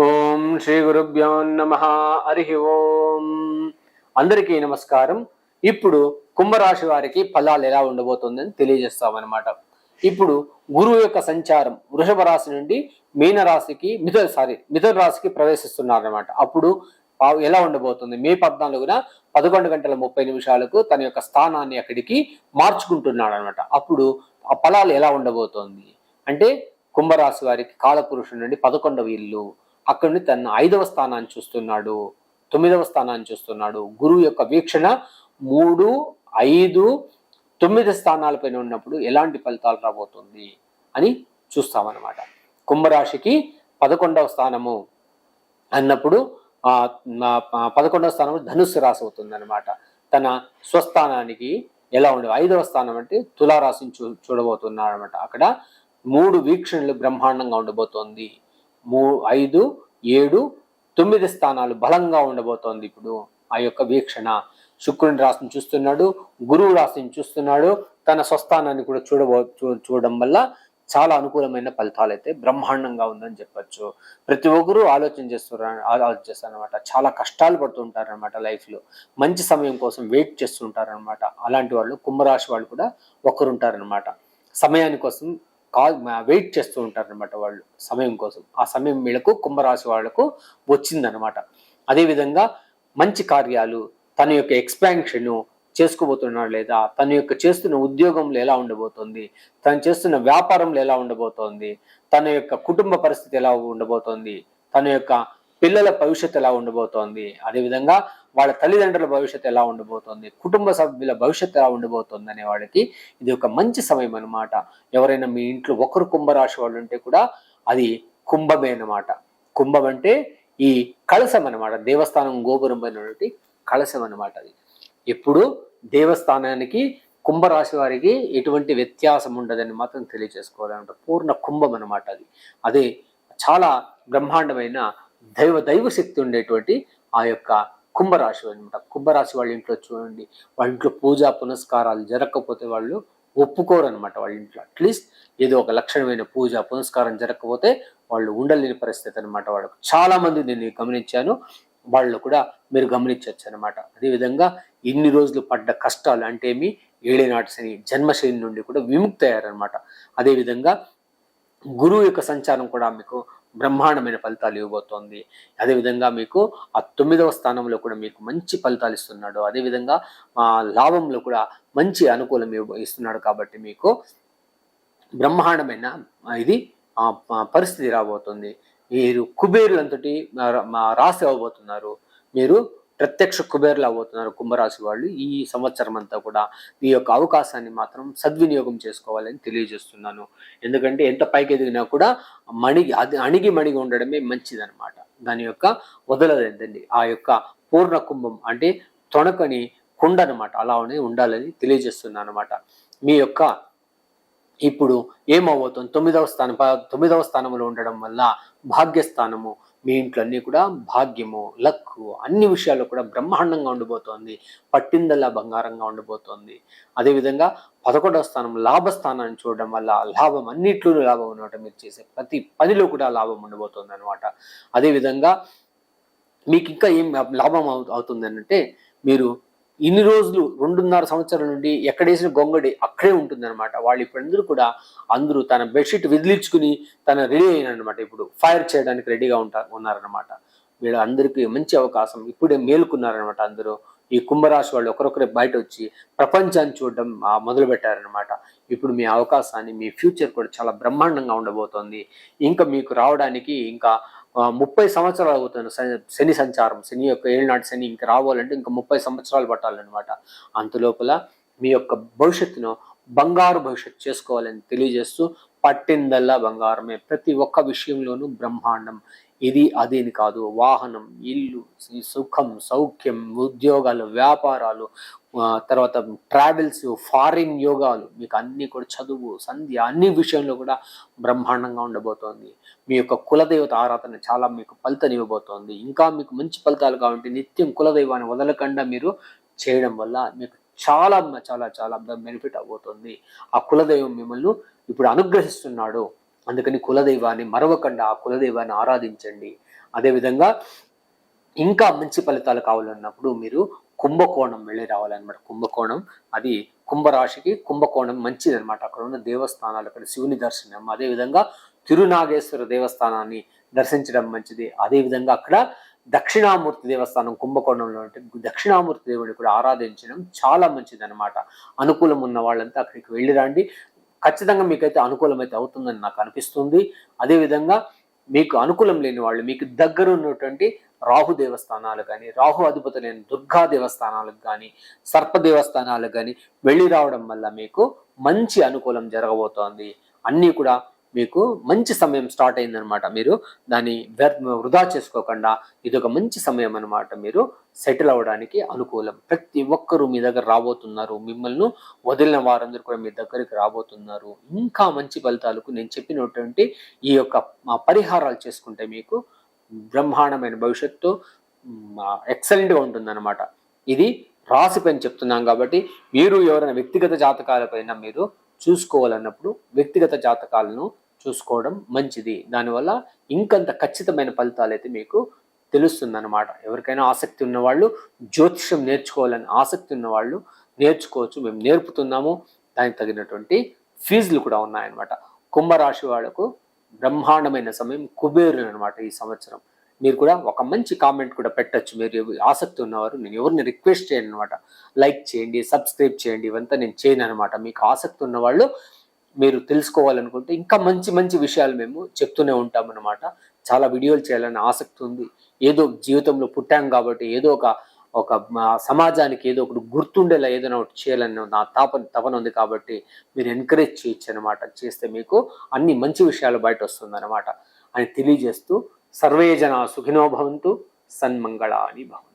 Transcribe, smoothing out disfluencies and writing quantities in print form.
ఓం శ్రీ గురుభ్యో నమః. హరి ఓం. అందరికీ నమస్కారం. ఇప్పుడు కుంభరాశి వారికి ఫలాలు ఎలా ఉండబోతుందని తెలియజేస్తామన్నమాట. ఇప్పుడు గురువు యొక్క సంచారం వృషభ రాశి నుండి మిథున రాశికి ప్రవేశిస్తున్నారన్నమాట. అప్పుడు ఎలా ఉండబోతుంది? మే 14న 11 గంటల 30 నిమిషాలకు తన యొక్క స్థానాన్ని అక్కడికి మార్చుకుంటున్నాడు అనమాట. అప్పుడు ఆ ఫలాలు ఎలా ఉండబోతోంది అంటే, కుంభరాశి వారికి కాలపురుషుడు నుండి 11వ ఇల్లు, అక్కడి నుండి తన 5వ స్థానాన్ని చూస్తున్నాడు, 9వ స్థానాన్ని చూస్తున్నాడు. గురువు యొక్క వీక్షణ 3, 5, 9 స్థానాలపైన ఉన్నప్పుడు ఎలాంటి ఫలితాలు రాబోతుంది అని చూస్తామన్నమాట. కుంభరాశికి 11వ స్థానము అన్నప్పుడు 11వ స్థానం ధనుస్సు రాశి అవుతుంది అనమాట. తన స్వస్థానానికి ఎలా ఉండదు. 5వ స్థానం అంటే తులారాశిని చూడబోతున్నాడు అనమాట. అక్కడ 3 వీక్షణలు బ్రహ్మాండంగా ఉండబోతోంది. 5, 7, 9 స్థానాలు బలంగా ఉండబోతోంది. ఇప్పుడు ఆ యొక్క వీక్షణ శుక్రుని రాశిని చూస్తున్నాడు, గురువు రాశిని చూస్తున్నాడు, తన స్వస్థానాన్ని కూడా చూడడం వల్ల చాలా అనుకూలమైన ఫలితాలు అయితే బ్రహ్మాండంగా ఉందని చెప్పచ్చు. ప్రతి ఒక్కరూ ఆలోచిస్తారనమాట. చాలా కష్టాలు పడుతుంటారనమాట. లైఫ్లో మంచి సమయం కోసం వెయిట్ చేస్తుంటారనమాట. అలాంటి వాళ్ళు కుంభరాశి వాళ్ళు కూడా ఒకరుంటారనమాట. సమయాని కోసం వెయిట్ చేస్తూ ఉంటారనమాట. వాళ్ళు సమయం కోసం, ఆ సమయం వీళ్ళకు కుంభరాశి వాళ్లకు వచ్చిందనమాట. అదేవిధంగా మంచి కార్యాలు, తన యొక్క ఎక్స్పాన్షను చేసుకోబోతున్నాడు లేదా, తన యొక్క చేస్తున్న ఉద్యోగంలో ఎలా ఉండబోతోంది, తను చేస్తున్న వ్యాపారంలో ఎలా ఉండబోతోంది, తన యొక్క కుటుంబ పరిస్థితి ఎలా ఉండబోతోంది, తన యొక్క పిల్లల భవిష్యత్తు ఎలా ఉండబోతోంది, అదేవిధంగా వాళ్ళ తల్లిదండ్రుల భవిష్యత్తు ఎలా ఉండబోతోంది, కుటుంబ సభ్యుల భవిష్యత్తు ఎలా ఉండబోతోంది అనే వాడికి ఇది ఒక మంచి సమయం అనమాట. ఎవరైనా మీ ఇంట్లో ఒకరు కుంభరాశి వాళ్ళు ఉంటే కూడా అది కుంభమే అనమాట. కుంభం అంటే ఈ కలశం అనమాట. దేవస్థానం గోపురం పైన కలశం అనమాట. అది ఎప్పుడు దేవస్థానానికి కుంభరాశి వారికి ఎటువంటి వ్యత్యాసం ఉండదని మాత్రం తెలియజేసుకోవాలన్నమాట. పూర్ణ కుంభం అనమాట అది. అదే చాలా బ్రహ్మాండమైన దైవ శక్తి ఉండేటువంటి ఆ యొక్క కుంభరాశి అనమాట. కుంభరాశి వాళ్ళ ఇంట్లో చూడండి, వాళ్ళ ఇంట్లో పూజా పునస్కారాలు జరగకపోతే వాళ్ళు ఒప్పుకోరు అనమాట. వాళ్ళ ఇంట్లో అట్లీస్ట్ ఏదో ఒక లక్షణమైన పూజ పునస్కారం జరగకపోతే వాళ్ళు ఉండలేని పరిస్థితి అనమాట. వాళ్ళకు చాలా మంది నేను గమనించాను, వాళ్ళు కూడా మీరు గమనించవచ్చు అనమాట. అదేవిధంగా ఇన్ని రోజులు పడ్డ కష్టాలు అంటే ఏమి, ఏళనాటి శని, జన్మశని నుండి కూడా విముక్తి అయ్యారనమాట. అదేవిధంగా గురువు యొక్క సంచారం కూడా మీకు బ్రహ్మాండమైన ఫలితాలు ఇవ్వబోతోంది. అదేవిధంగా మీకు ఆ 9వ స్థానంలో కూడా మీకు మంచి ఫలితాలు ఇస్తున్నాడు. అదేవిధంగా లాభంలో కూడా మంచి అనుకూలం ఇస్తున్నాడు. కాబట్టి మీకు బ్రహ్మాండమైన ఇది పరిస్థితి రాబోతుంది. మీరు కుబేరులంతటి రాశి అవ్వబోతున్నారు. మీరు ప్రత్యక్ష కుబేర్లు అవ్వబోతున్నారు కుంభరాశి వాళ్ళు. ఈ సంవత్సరం అంతా కూడా ఈ యొక్క అవకాశాన్ని మాత్రం సద్వినియోగం చేసుకోవాలని తెలియజేస్తున్నాను. ఎందుకంటే ఎంత పైకి ఎదిగినా కూడా అణిగి మణిగి ఉండడమే మంచిదనమాట. దాని యొక్క వదలదండి. ఆ యొక్క పూర్ణ కుంభం అంటే తొణకని కుండ అనమాట. అలానే ఉండాలని తెలియజేస్తున్నాను అనమాట. మీ యొక్క ఇప్పుడు ఏమవుతుంది, 9వ స్థానంలో ఉండడం వల్ల భాగ్యస్థానము, మీ ఇంట్లో అన్ని కూడా భాగ్యము, లక్కు, అన్ని విషయాల్లో కూడా బ్రహ్మాండంగా ఉండబోతోంది. పట్టిందల్లా బంగారంగా ఉండబోతోంది. అదేవిధంగా 11వ స్థానం లాభస్థానాన్ని చూడడం వల్ల లాభం, అన్నిట్లోనూ లాభం అనమాట. మీరు చేసే ప్రతి పనిలో కూడా లాభం ఉండబోతోంది అనమాట. అదేవిధంగా మీకు ఇంకా ఏం లాభం అవుతుంది అంటే, మీరు ఇన్ని రోజులు 2.5 సంవత్సరాల నుండి ఎక్కడేసిన గొంగడి అక్కడే ఉంటుంది అనమాట. వాళ్ళు ఇప్పుడు అందరూ తన బెడ్షీట్ విదిలించుకుని తన రెడీ అయినమాట. ఇప్పుడు ఫైర్ చేయడానికి రెడీగా ఉన్నారనమాట. వీళ్ళ అందరికీ మంచి అవకాశం. ఇప్పుడే మేలుకున్నారనమాట అందరూ. ఈ కుంభరాశి వాళ్ళు ఒకరొకరే బయట వచ్చి ప్రపంచాన్ని చూడడం మొదలు పెట్టారనమాట. ఇప్పుడు మీ అవకాశాన్ని, మీ ఫ్యూచర్ కూడా చాలా బ్రహ్మాండంగా ఉండబోతోంది. ఇంకా మీకు రావడానికి ఇంకా 30 సంవత్సరాలు అవుతుంది శని సంచారం. శని యొక్క ఏళ్ళనాటి శని ఇంకా రావాలంటే ఇంకా 30 సంవత్సరాలు పట్టాలన్నమాట. అంతలోపల మీ యొక్క భవిష్యత్తును బంగారు భవిష్యత్తు చేసుకోవాలని తెలియజేస్తూ, పట్టిందల్లా బంగారమే. ప్రతి ఒక్క విషయంలోనూ బ్రహ్మాండం. ఇది అదేని కాదు. వాహనం, ఇల్లు, సుఖం, సౌఖ్యం, ఉద్యోగాలు, వ్యాపారాలు, తర్వాత ట్రావెల్స్, ఫారిన్ యోగాలు, మీకు అన్ని కూడా చదువు, సంధ్య, అన్ని విషయంలో కూడా బ్రహ్మాండంగా ఉండబోతోంది. మీ యొక్క కులదేవత ఆరాధన చాలా మీకు ఫలితాన్నివ్వబోతోంది. ఇంకా మీకు మంచి ఫలితాలు కావాలంటే నిత్యం కులదైవాన్ని వదలకుండా మీరు చేయడం వల్ల మీకు చాలా చాలా చాలా బెనిఫిట్ అవబోతుంది. ఆ కులదైవం మిమ్మల్ని ఇప్పుడు అనుగ్రహిస్తున్నాడు. అందుకని కులదైవాన్ని మరవకుండా ఆ కులదైవాన్ని ఆరాధించండి. అదేవిధంగా ఇంకా మంచి ఫలితాలు కావాలన్నప్పుడు మీరు కుంభకోణం వెళ్ళి రావాలన్నమాట. కుంభకోణం అది కుంభరాశికి కుంభకోణం మంచిది అనమాట. అక్కడ ఉన్న దేవస్థానాలు, అక్కడ శివుని దర్శనం, అదేవిధంగా తిరునాగేశ్వర దేవస్థానాన్ని దర్శించడం మంచిది. అదేవిధంగా అక్కడ దక్షిణామూర్తి దేవస్థానం కుంభకోణంలో ఉంటే దక్షిణామూర్తి దేవుడిని కూడా ఆరాధించడం చాలా మంచిది అనమాట. అనుకూలం ఉన్న వాళ్ళంతా అక్కడికి వెళ్ళి రండి. ఖచ్చితంగా మీకైతే అనుకూలమైతే అవుతుందని నాకు అనిపిస్తుంది. అదేవిధంగా మీకు అనుకూలం లేని వాళ్ళు మీకు దగ్గర ఉన్నటువంటి రాహు దేవస్థానాలు కానీ, రాహు అధిపతులైన దుర్గా దేవస్థానాలకు కానీ, సర్ప దేవస్థానాలకు కానీ వెళ్ళి రావడం వల్ల మీకు మంచి అనుకూలం జరగబోతోంది. అన్నీ కూడా మీకు మంచి సమయం స్టార్ట్ అయిందనమాట. మీరు దాన్ని వృధా చేసుకోకుండా ఇది ఒక మంచి సమయం అనమాట. మీరు సెటిల్ అవ్వడానికి అనుకూలం. ప్రతి ఒక్కరూ మీ దగ్గర రాబోతున్నారు. మిమ్మల్ని వదిలిన వారందరూ కూడా మీ దగ్గరికి రాబోతున్నారు. ఇంకా మంచి ఫలితాలకు నేను చెప్పినటువంటి ఈ యొక్క పరిహారాలు చేసుకుంటే మీకు బ్రహ్మాండమైన భవిష్యత్తు ఎక్సలెంట్గా ఉంటుందన్నమాట. ఇది రాశి పైన చెప్తున్నాం కాబట్టి మీరు ఎవరైనా వ్యక్తిగత జాతకాలపైన మీరు చూసుకోవాలన్నప్పుడు వ్యక్తిగత జాతకాలను చూసుకోవడం మంచిది. దానివల్ల ఇంకంత ఖచ్చితమైన ఫలితాలు అయితే మీకు తెలుస్తుందన్నమాట. ఎవరికైనా ఆసక్తి ఉన్నవాళ్ళు, జ్యోతిష్యం నేర్చుకోవాలని ఆసక్తి ఉన్నవాళ్ళు నేర్చుకోవచ్చు. మేము నేర్పుతున్నాము. దానికి తగినటువంటి ఫీజులు కూడా ఉన్నాయన్నమాట. కుంభరాశి వాళ్ళకు బ్రహ్మాండమైన సమయం, కుబేరులు అనమాట ఈ సంవత్సరం. మీరు కూడా ఒక మంచి కామెంట్ కూడా పెట్టచ్చు. మీరు ఆసక్తి ఉన్నవారు, నేను ఎవరిని రిక్వెస్ట్ చేయను అనమాట. లైక్ చేయండి, సబ్స్క్రైబ్ చేయండి, ఇవంతా నేను చేయను అనమాట. మీకు ఆసక్తి ఉన్నవాళ్ళు మీరు తెలుసుకోవాలనుకుంటే ఇంకా మంచి మంచి విషయాలు మేము చెప్తూనే ఉంటాం అనమాట. చాలా వీడియోలు చేయాలని ఆసక్తి ఉంది. ఏదో జీవితంలో పుట్టాం కాబట్టి ఏదో ఒక సమాజానికి ఏదో ఒకటి గుర్తుండేలా ఏదైనా ఒకటి చేయాలని నా తపన ఉంది కాబట్టి మీరు ఎంకరేజ్ చేయొచ్చు అనమాట. చేస్తే మీకు అన్ని మంచి విషయాలు బయట వస్తుంది అనమాట అని తెలియజేస్తూ సర్వే జనా సుఖినో భవంతు, సన్మంగళాని భవంతు.